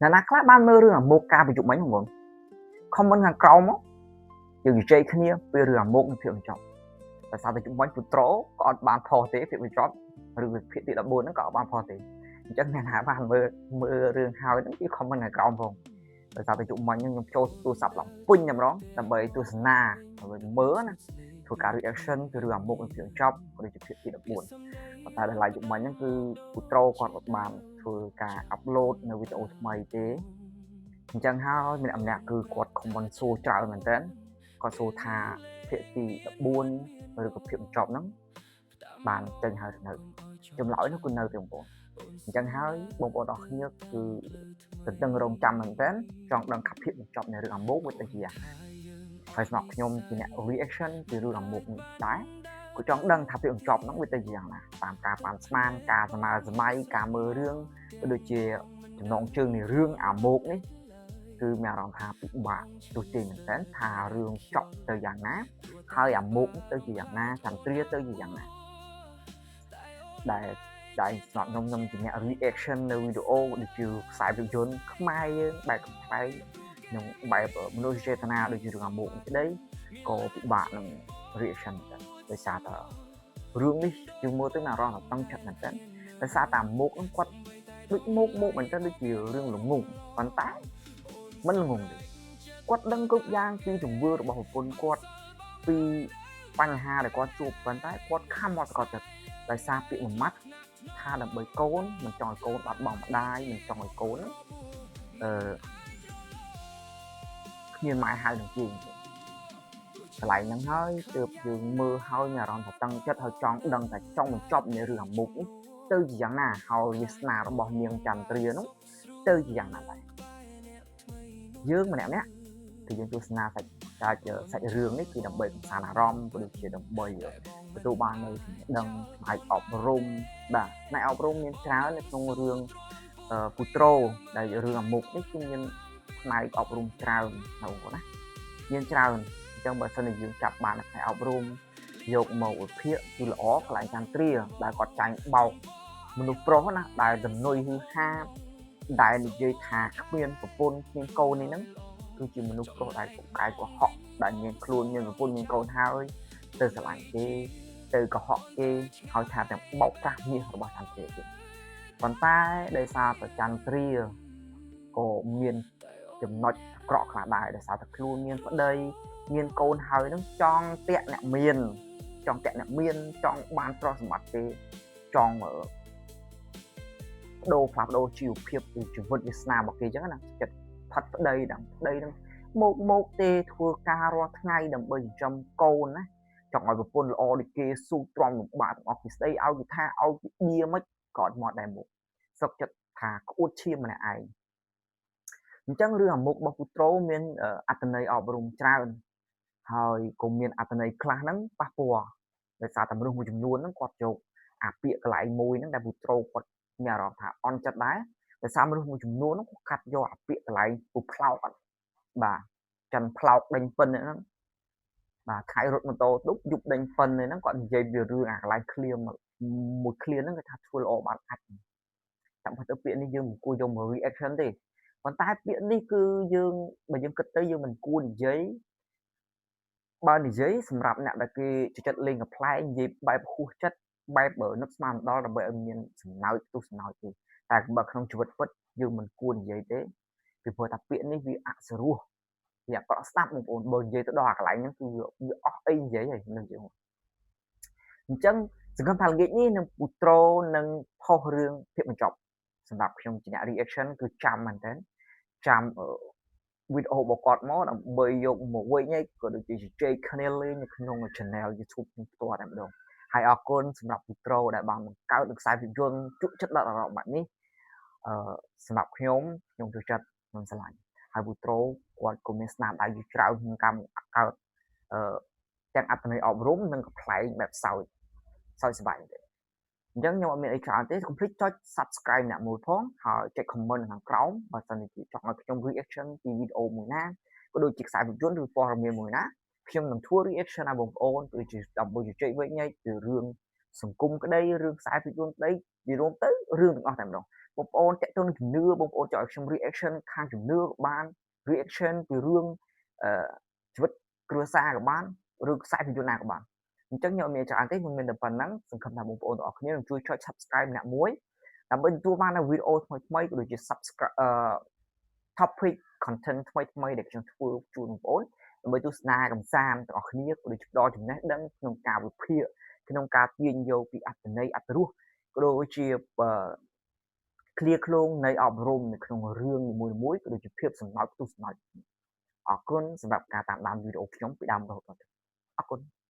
Là nátខ្លះបានមើលរឿងអាមុខការប្រយុទ្ធមិញហ្មង comment ខាងក្រោមមកយើងនិយាយគ្នាពីរឿងអាមុខនិងភាពបញ្ចប់តែសារតែជុំវិញពុત્રોក៏អត់បានផុសទេភាពបញ្ចប់ឬភាគទី14ហ្នឹងក៏អត់បានផុសទេអញ្ចឹងអ្នកណាបានមើលរឿងហើយហ្នឹងគឺ comment ខាងក្រោមផងតែសារតែជុំវិញខ្ញុំចូលទូរស័ព្ទឡើងពេញតែម្ដងដើម្បីទស្សនាដើម្បីមើលណាធ្វើការ reaction ពីរឿងអាមុខនិងភាពបញ្ចប់ក៏ដូចជាភាគទី14ប៉ុន្តែដល់ឡៃជុំវិញហ្នឹងគឺពុત્રોគាត់អត់បានធ្វើការ upload នៅវីដេអូថ្មីទេអញ្ចឹងហើយម្នាក់គឺគាត់ comment សួរច្រើនមែនតើគាត់សួរថាភាគទី14ឬក៏ភាពបញ្ចប់ហ្នឹងបានចេញហើយនៅចម្លើយនោះគឺនៅទេបងប្អូនអញ្ចឹងហើយបងប្អូនអរគ្នាគឺទន្ទឹងរង់ចាំមែនតើចង់ដឹងថាភាពបញ្ចប់នៃរឿងអាមុខវាទៅជាយ៉ាងណាហើយសម្រាប់ខ្ញុំជាអ្នក reaction ពីរឿងអាមុខនេះដែរក៏ចង់ដឹងថាភាពបញ្ចប់ហ្នឹងវាទៅជាយ៉ាងណាតាមការប៉ាន់ស្មានការសម័យការមើលរឿងក៏ដូចជាចំណងជើងនៃរឿងអាមុខនេះគឺមានអារម្មណ៍ថាពិបាកទោះជាមែនតើថារឿងចប់ទៅយ៉ាងណាហើយអាមុខទៅជាយ៉ាងណាចន្ទ្រាទៅជាយ៉ាងណាដែលស្នប់ខ្ញុំជាអ្នក reaction នៅវីដេអូដូចជាខ្សែភាពយន្តខ្មែរយើងបែបកំប្លែងក្នុងបែបមនុស្សចេតនាដូចជារឿងអាមុខក្តីក៏ពិបាកនឹង reaction ដែរដោយសារតែរឿងនេះយើងមើលទៅមានអារម្មណ៍ថាតឹងចិត្តមែនតើដោយសារតែមុខហ្នឹងគាត់ដូចមុខមែនតើដូចជារឿងល្ងងប៉ុន្តែមិនល្ងងទេគាត់ដឹងគ្រប់យ៉ាងពីទង្វើរបស់ប្រពន្ធគាត់ពីបញ្ហាដែលគាត់ជួបប៉ុន្តែគាត់ខំមកគាត់ចិត្តដោយសារពាក្យមួយម៉ាត់ថាដើម្បីកូនមិនចង់ឲ្យកូនបាត់បង់ម្ដាយមិនចង់ឲ្យកូនគ្មានម៉ែហៅនឹងជាងកន្លែងហ្នឹងហើយទើបយើងមើលហើយមានអារម្មណ៍ថាតឹងចិត្តហើយចង់ដឹងថាចង់បញ្ចប់នៃរឿងអាមុខនេះទៅជាយ៉ាងណាហើយវាសនារបស់នាងចន្ទ្រានោះទៅជាយ៉ាងណាដែរយើងម្នាក់គឺយើងទស្សនាសាច់រឿងនេះគឺដើម្បីកំសាន្តអារម្មណ៍ក៏ដូចជាដើម្បីទទួលបាននូវចំណេះដឹងផ្នែកអប់រំបាទផ្នែកអប់រំមានច្រើននៅក្នុងរឿងពុત્રોដែលរឿងអាមុខនេះគឺមានផ្នែកអប់រំច្រើនណាបងប្អូនណាមានច្រើនអញ្ចឹងបើសិនជាយើងចាប់បានផ្នែកអប់រំយកមកវិភាគគឺល្អកន្លែងចន្ទ្រាដែលគាត់ចាញ់បោកមនុស្សប្រុសណាដែលដំណុយហឺហាដែលនិយាយថាគ្មានប្រពន្ធគ្មានកូននេះហ្នឹងគឺជាមនុស្សប្រុសដែលកុកែកុហកដែលមានខ្លួនមានប្រពន្ធមានកូនហើយទៅស្រឡាញ់គេទៅកុហកគេហើយថាទាំងបោកប្រាស់មាសរបស់ចន្ទ្រាទៀតប៉ុន្តែដោយសារតែចន្ទ្រាក៏មានចំណុចអាក្រក់ខ្លះដែរដោយសារតែខ្លួនមានប្តីមានកូនហើយនឹងចង់តាក់អ្នកមានចង់បានទ្រព្យសម្បត្តិទេចង់ផ្ដោជីវភាពពីជីវិតវាសនារបស់គេអញ្ចឹងណាចិត្តផាត់ប្តីនឹងមកទេធ្វើការរាល់ថ្ងៃដើម្បីចិញ្ចឹមកូនណាចង់ឲ្យប្រពន្ធល្អដូចគេស៊ូទ្រាំលំបាកទាំងអស់ពីស្ដីឲ្យគេថាឲ្យគេបៀមិនក៏អត់មកដែរមុខសឹកចិត្តថាក្អួតឈាមម្នាក់ឯងអញ្ចឹងរឿងអាមុខរបស់ពុત્રોមានអត្ថន័យអប់រំច្រើនហើយក៏មានអត្ថន័យខ្លះហ្នឹងប៉ះពាល់ដោយសារតែមនុស្សមួយចំនួនហ្នឹងគាត់យកអាពាក្យកន្លែងមួយហ្នឹងដែលពុત્રોគាត់មានអារម្មណ៍ថាអន់ចិត្តដែរដោយសារមនុស្សមួយចំនួនហ្នឹងគាត់កាត់យកអាពាក្យកន្លែងពុផ្លោកបាទចិនផ្លោកដេញពិនហ្នឹងបាទខៃរត់ម៉ូតូទុកយប់ដេញពិនហ្នឹងគាត់និយាយពីរឿងអាកន្លែងឃ្លាមួយឃ្លាហ្នឹងគេថាធ្វើល្អបានអាចតាមពិតទៅពាក្យនេះយើងមិនគួរយកមក reaction ទេប៉ុន្តែពាក្យនេះគឺយើងបើយើងគិតទៅយើងមិនគួរនិយាយបើនិយាយសម្រាប់អ្នកដែលគេចិត្តលេងកំ pl ែងនិយាយបែបហួសចិត្តបែបនឹកស្មានដល់ដើម្បីឲ្យមានសំណើចទុះសំណើចទេតែបើក្នុងជីវិតពិតយើងមិនគួរនិយាយទេពីព្រោះថាពាក្យនេះវាអសរោះវាអក្រក់ស្ដាប់បងប្អូនបើនិយាយទៅដល់អាកន្លែងហ្នឹងគឺវាអស់អីនិយាយហើយនឹងយើងអញ្ចឹងសង្ឃឹមថាល្ងាចនេះនឹងពុત્રોនឹងផុសរឿងភាពបញ្ចប់សម្រាប់ខ្ញុំជាអ្នក reaction គឺចាំមែនតើចាំវីដេអូរបស់គាត់មកដើម្បីយកមកវិញឯងក៏ដូចជាជជែកគ្នាលេងនៅក្នុង channel YouTube ខ្ញុំផ្ទាល់តែម្ដងហើយអរគុណសម្រាប់ពុત્રોដែលបានបង្កើតខ្សែភាពយន្តជក់ចិត្តដល់អារម្មណ៍បែបនេះសម្រាប់ខ្ញុំចូលចិត្តខ្ញុំស្រឡាញ់ហើយពុત્રોគាត់ក៏មានស្នាដៃច្រើនក្នុងការកើតទាំងអត្ថន័យអប់រំនិងកំ pl ែងបែបសើចសប្បាយទេអញ្ចឹងខ្ញុំអត់មានអីច្រើនទេកុំភ្លេចចុច Subscribe អ្នកមួយផងហើយចុច Comment ខាងក្រោមបើសិនជាចង់ឲ្យខ្ញុំ reaction ពីវីដេអូមួយណាក៏ដូចជាខ្សែភាពយន្តឬព័ត៌មានមួយណាខ្ញុំនឹងធ្វើ reaction ឲ្យបងប្អូនដូចជាដើម្បីជជែកវិញពីរឿង សង្គមក្តីរឿងខ្សែភាពយន្តក្តីនិយាយរួមទៅរឿងទាំងអស់តែម្ដងបងប្អូនតាក់ទងនឹងជំនឿបងប្អូនចង់ឲ្យខ្ញុំ reaction ខាងជំនឿក៏បាន reaction ពីរឿងជីវិតគ្រួសារក៏បានរឿងខ្សែភាពយន្តណាក៏បានអញ្ចឹងខ្ញុំមានច្រើនទេខ្ញុំមានតែប៉ុណ្ណឹងសង្ឃឹមថាបងប្អូនទាំងអស់គ្នានឹងជួយចុច subscribe ម្នាក់មួយដើម្បីទទួលបាននូវវីដេអូថ្មីៗក៏ដូចជា subscribe topic content ថ្មីៗដែលខ្ញុំធ្វើជូនបងប្អូនដើម្បីទស្សនាកម្សាន្តទាំងអស់គ្នាក៏ដូចជាផ្ដល់ចំណេះដឹងក្នុងការវិភាគក្នុងការទាញយកពីអត្ថន័យអត្ថរសក៏ដូចជាឃ្លាឃ្លោងនៃអប់រំនៅក្នុងរឿងនីមួយៗក៏ដូចជាភាពសំណោចផ្ទុះសំណោចអរគុណសម្រាប់ការតាមដានវីដេអូខ្ញុំពីដើមរហូតដល់ចប់អរគុណ